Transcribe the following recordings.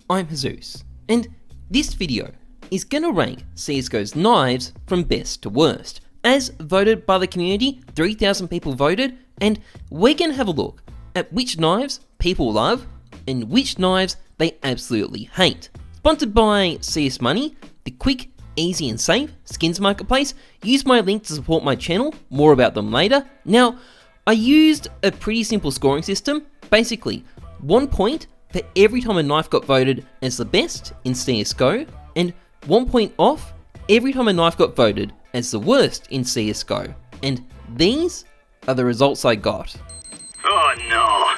I'm Heyzeus, and this video is gonna rank CSGO's knives from best to worst, as voted by the community. 3,000 people voted, and we're gonna have a look at which knives people love and which knives they absolutely hate. Sponsored by CS Money, the quick, easy and safe skins marketplace. Use my link to support my channel, more about them later. Now, I used a pretty simple scoring system, basically 1 point for every time a knife got voted as the best in CSGO, and 1 point off every time a knife got voted as the worst in CSGO. And these are the results I got. Oh no!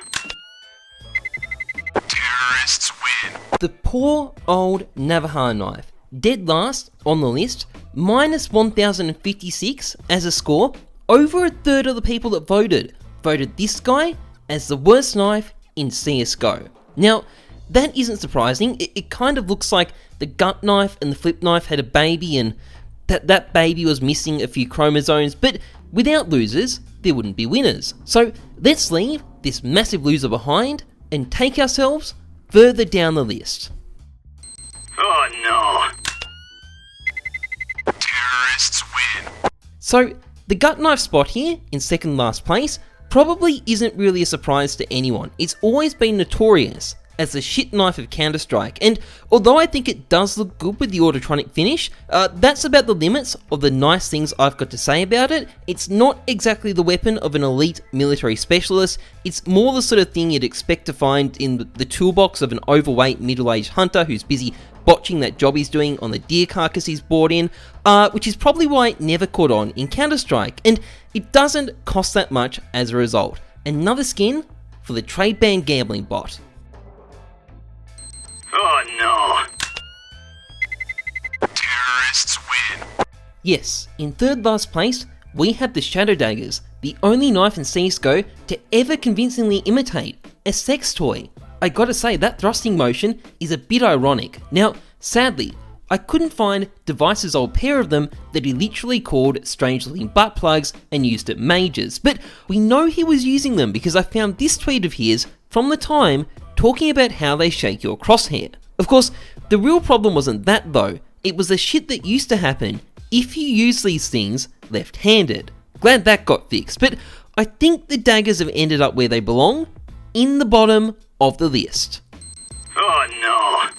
Terrorists win. The poor old Navajo knife, dead last on the list, minus 1056 as a score. Over a third of the people that voted this guy as the worst knife in CSGO. Now, that isn't surprising. It kind of looks like the gut knife and the flip knife had a baby, and that baby was missing a few chromosomes, but without losers, there wouldn't be winners. So let's leave this massive loser behind and take ourselves further down the list. Oh no! Terrorists win. So the gut knife spot here in second last place probably isn't really a surprise to anyone. It's always been notorious as the shit knife of Counter-Strike, and although I think it does look good with the autotronic finish, that's about the limits of the nice things I've got to say about it. It's not exactly the weapon of an elite military specialist. It's more the sort of thing you'd expect to find in the toolbox of an overweight middle-aged hunter who's busy botching that job he's doing on the deer carcass he's brought in, which is probably why it never caught on in Counter-Strike, and it doesn't cost that much as a result. Another skin for the trade ban gambling bot. Oh no! Terrorists win. Yes, in third last place, we have the Shadow Daggers, the only knife in CSGO to ever convincingly imitate a sex toy. I gotta say, that thrusting motion is a bit ironic. Now, sadly, I couldn't find Device's old pair of them that he literally called strange looking butt plugs and used at majors, but we know he was using them because I found this tweet of his from the time talking about how they shake your crosshair. Of course, the real problem wasn't that though, it was the shit that used to happen if you use these things left-handed. Glad that got fixed, but I think the daggers have ended up where they belong, in the bottom of the list. Oh no!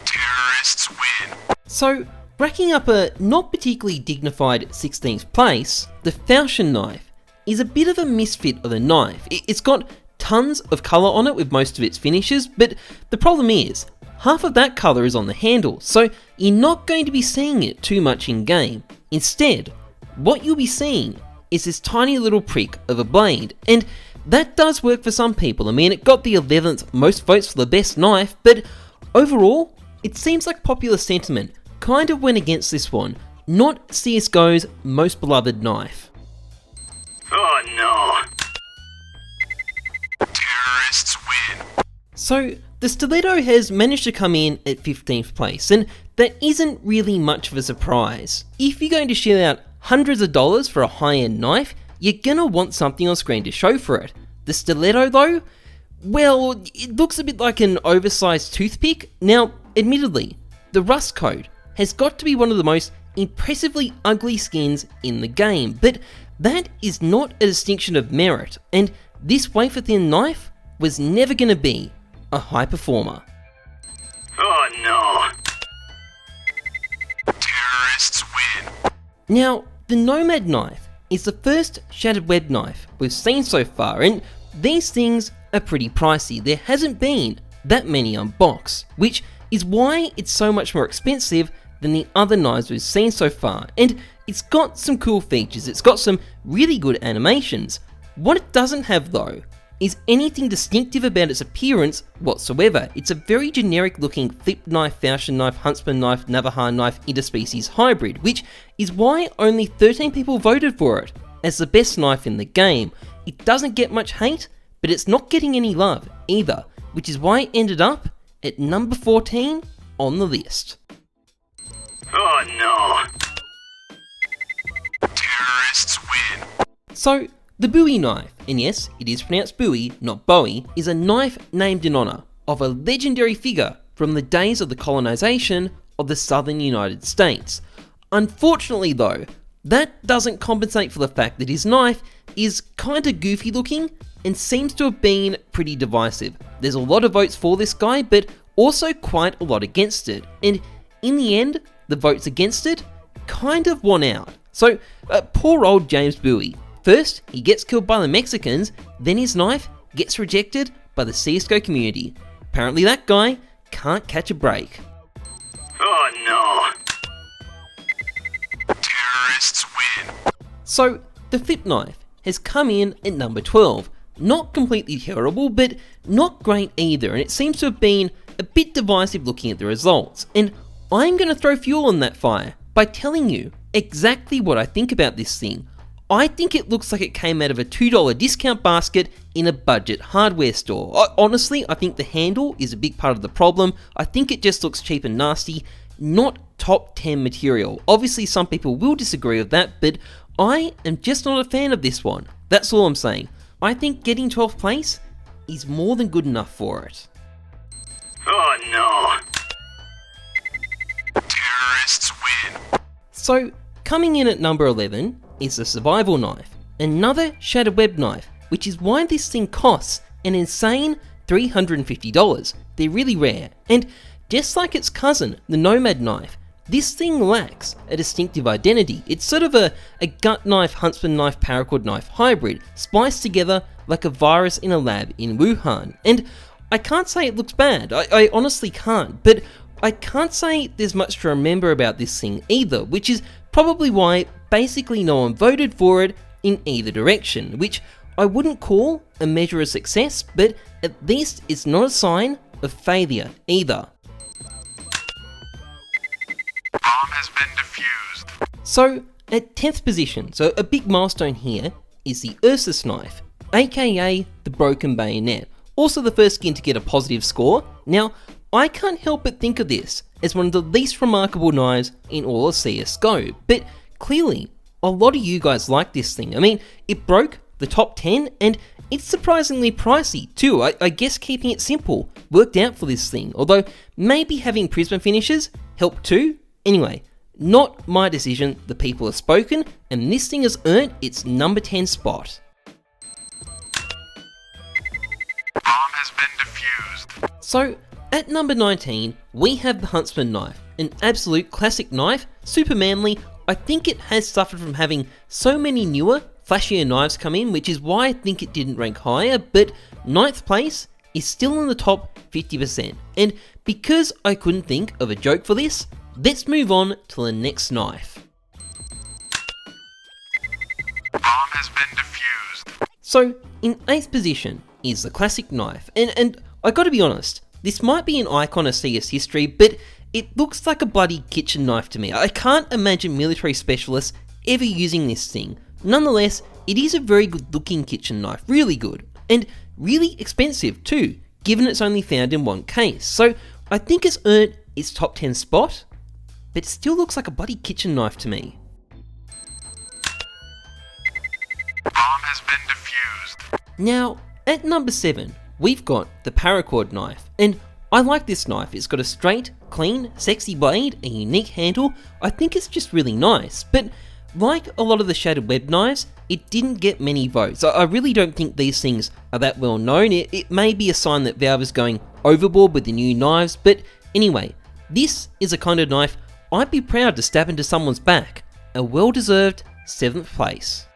Terrorists win. So, racking up a not particularly dignified 16th place, the Falchion Knife is a bit of a misfit of a knife. It's got tons of colour on it with most of its finishes, but the problem is, half of that colour is on the handle, so you're not going to be seeing it too much in game. Instead, what you'll be seeing is this tiny little prick of a blade, and that does work for some people. I mean, it got the 11th most votes for the best knife, but overall, it seems like popular sentiment kind of went against this one, not CSGO's most beloved knife. Oh no! Terrorists win. So, the Stiletto has managed to come in at 15th place, and that isn't really much of a surprise. If you're going to shell out hundreds of dollars for a high-end knife, you're gonna want something on screen to show for it. The Stiletto though, well, it looks a bit like an oversized toothpick. Now, admittedly, the rust coat has got to be one of the most impressively ugly skins in the game, but that is not a distinction of merit, and this wafer-thin knife was never gonna be a high performer. Oh no! Terrorists win. Now, the Nomad Knife is the first shattered web knife we've seen so far, and these things are pretty pricey. There hasn't been that many unboxed, which is why it's so much more expensive than the other knives we've seen so far, and it's got some cool features. It's got some really good animations. What it doesn't have though is anything distinctive about its appearance whatsoever. It's a very generic looking flip knife, Falchion knife, Huntsman knife, Navajo knife interspecies hybrid, which is why only 13 people voted for it as the best knife in the game. It doesn't get much hate, but it's not getting any love either, which is why it ended up at number 14 on the list. Oh no! Terrorists win. So, the Bowie knife, and yes, it is pronounced Bowie, not Bowie, is a knife named in honour of a legendary figure from the days of the colonization of the southern United States. Unfortunately though, that doesn't compensate for the fact that his knife is kinda goofy looking and seems to have been pretty divisive. There's a lot of votes for this guy, but also quite a lot against it. And in the end, the votes against it kind of won out. So, poor old James Bowie. First, he gets killed by the Mexicans, then his knife gets rejected by the CSGO community. Apparently that guy can't catch a break. Oh no. Terrorists win. So, the flip knife has come in at number 12. Not completely terrible, but not great either, and it seems to have been a bit divisive looking at the results. And I'm going to throw fuel on that fire by telling you exactly what I think about this thing. I think it looks like it came out of a $2 discount basket in a budget hardware store. Honestly, I think the handle is a big part of the problem. I think it just looks cheap and nasty, not top 10 material. Obviously, some people will disagree with that, but I am just not a fan of this one. That's all I'm saying. I think getting 12th place is more than good enough for it. Oh no. Terrorists win. So, coming in at number 11 is the Survival Knife, another shattered web knife, which is why this thing costs an insane $350. They're really rare, and just like its cousin, the Nomad Knife, this thing lacks a distinctive identity. It's sort of a gut knife, Huntsman Knife, Paracord Knife hybrid, spliced together like a virus in a lab in Wuhan. And I can't say it looks bad, I honestly can't, but I can't say there's much to remember about this thing either, which is probably why basically no one voted for it in either direction, which I wouldn't call a measure of success, but at least it's not a sign of failure either. Bomb has been defused. So, at 10th position, so a big milestone here, is the Ursus Knife, aka the Broken Bayonet, also the first skin to get a positive score. Now, I can't help but think of this as one of the least remarkable knives in all of CSGO, but clearly, a lot of you guys like this thing. I mean, it broke the top 10 and it's surprisingly pricey too. I guess keeping it simple worked out for this thing, although maybe having prism finishes helped too. Anyway, not my decision, the people have spoken, and this thing has earned its number 10 spot. Bomb has been defused. So, at number 19, we have the Huntsman Knife, an absolute classic knife, super manly. I think it has suffered from having so many newer, flashier knives come in, which is why I think it didn't rank higher, but 9th place is still in the top 50%. And because I couldn't think of a joke for this, let's move on to the next knife. Bomb has been defused. So, in 8th position is the classic knife, and I gotta be honest, this might be an icon of CS history, but it looks like a bloody kitchen knife to me. I can't imagine military specialists ever using this thing. Nonetheless, it is a very good looking kitchen knife, really good, and really expensive too, given it's only found in one case. So I think it's earned its top 10 spot, but it still looks like a bloody kitchen knife to me. Bomb has been defused. Now, at number 7, we've got the Paracord Knife, and I like this knife. It's got a straight, clean, sexy blade, a unique handle. I think it's just really nice, but like a lot of the shattered web knives, it didn't get many votes. I really don't think these things are that well known. It may be a sign that Valve is going overboard with the new knives, but anyway, this is a kind of knife I'd be proud to stab into someone's back. A well-deserved 7th place.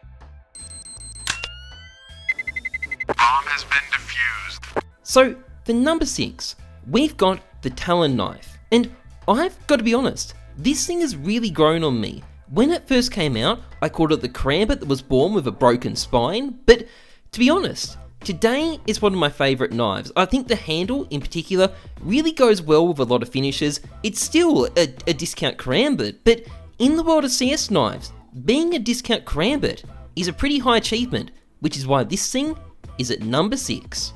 Bomb has been defused. So, for number 6, we've got the Talon Knife, and I've got to be honest, this thing has really grown on me. When it first came out, I called it the Karambit that was born with a broken spine, but to be honest, today it's one of my favourite knives. I think the handle, in particular, really goes well with a lot of finishes. It's still a discount Karambit, but in the world of CS knives, being a discount Karambit is a pretty high achievement, which is why this thing is at number 6.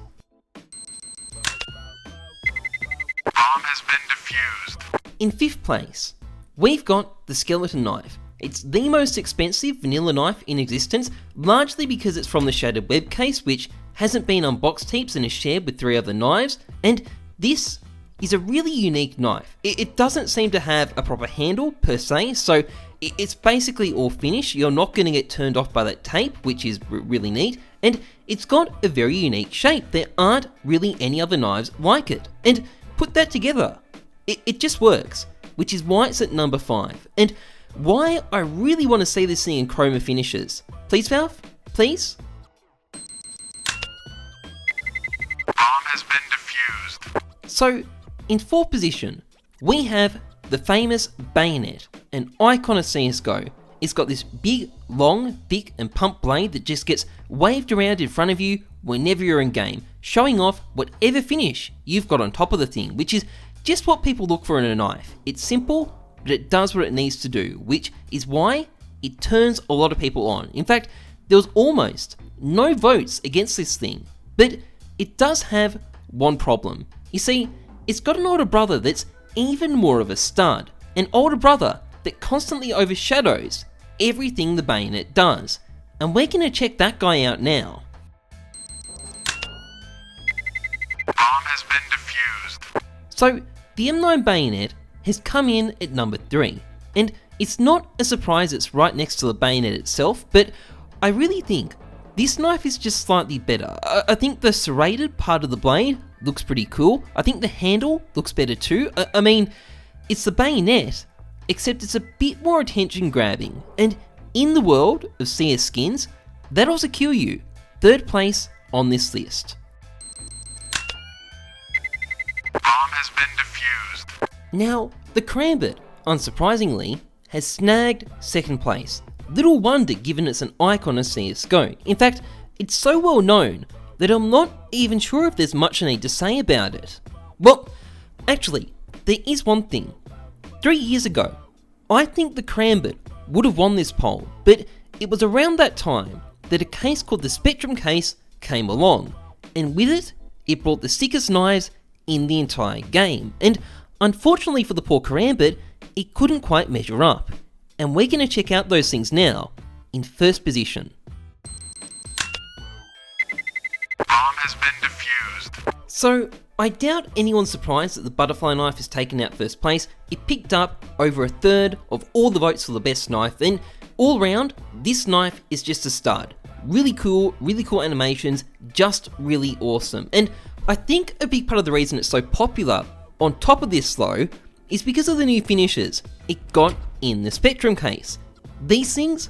Bomb has been defused. In 5th place, we've got the Skeleton Knife. It's the most expensive vanilla knife in existence, largely because it's from the Shattered Web case, which hasn't been unboxed heaps and is shared with 3 other knives, and this is a really unique knife. It doesn't seem to have a proper handle per se, so it's basically all finished. You're not going to get turned off by that tape, which is really neat, and it's got a very unique shape. There aren't really any other knives like it, and put that together, it just works, which is why it's at number 5, and why I really want to see this thing in chroma finishes. Please, Valve? Please? Bomb has been defused. So, in 4th position, we have the famous Bayonet, an icon of CSGO. It's got this big, long, thick and pumped blade that just gets waved around in front of you whenever you're in game, showing off whatever finish you've got on top of the thing, which is just what people look for in a knife. It's simple, but it does what it needs to do, which is why it turns a lot of people on. In fact, there was almost no votes against this thing, but it does have one problem. You see, it's got an older brother that's even more of a stud, an older brother that constantly overshadows everything the Bayonet does, and we're going to check that guy out now. Bomb has been defused. So, the M9 Bayonet has come in at number 3, and it's not a surprise it's right next to the Bayonet itself, but I really think this knife is just slightly better. I think the serrated part of the blade looks pretty cool. I think the handle looks better too. I mean, it's the Bayonet, except it's a bit more attention grabbing, and in the world of CS skins, that'll secure you 3rd place on this list. Bomb has been defused. Now, the Karambit, unsurprisingly, has snagged 2nd place. Little wonder given it's an icon of CSGO. In fact, it's so well known that I'm not even sure if there's much I need to say about it. Well, actually, there is one thing. 3 years ago, I think the Karambit would have won this poll, but it was around that time that a case called the Spectrum case came along, and with it, it brought the sickest knives in the entire game, and unfortunately for the poor Karambit, it couldn't quite measure up. And we're going to check out those things now, in 1st position. Bomb has been defused. So, I doubt anyone's surprised that the butterfly knife has taken out 1st place. It picked up over 1/3 of all the votes for the best knife, and all round, this knife is just a stud. Really cool animations, just really awesome. And I think a big part of the reason it's so popular, on top of this though, is because of the new finishes it got in the Spectrum case. These things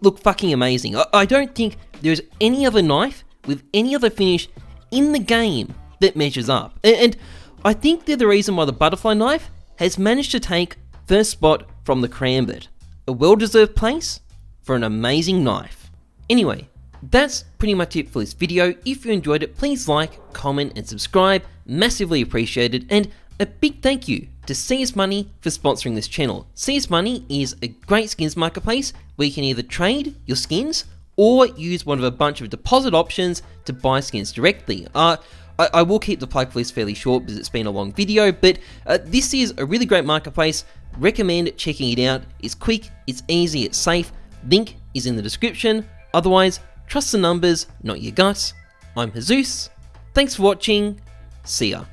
look fucking amazing. I don't think there's any other knife with any other finish in the game that measures up. And I think they're the reason why the butterfly knife has managed to take 1st spot from the Karambit. A well-deserved place for an amazing knife. Anyway, that's pretty much it for this video. If you enjoyed it, please like, comment and subscribe. Massively appreciated. And a big thank you to CS Money for sponsoring this channel. CS Money is a great skins marketplace where you can either trade your skins or use one of a bunch of deposit options to buy skins directly. I will keep the plug for this fairly short because it's been a long video, but this is a really great marketplace. Recommend checking it out. It's quick, it's easy, it's safe. Link is in the description. Otherwise, trust the numbers, not your guts. I'm Heyzeus. Thanks for watching. See ya.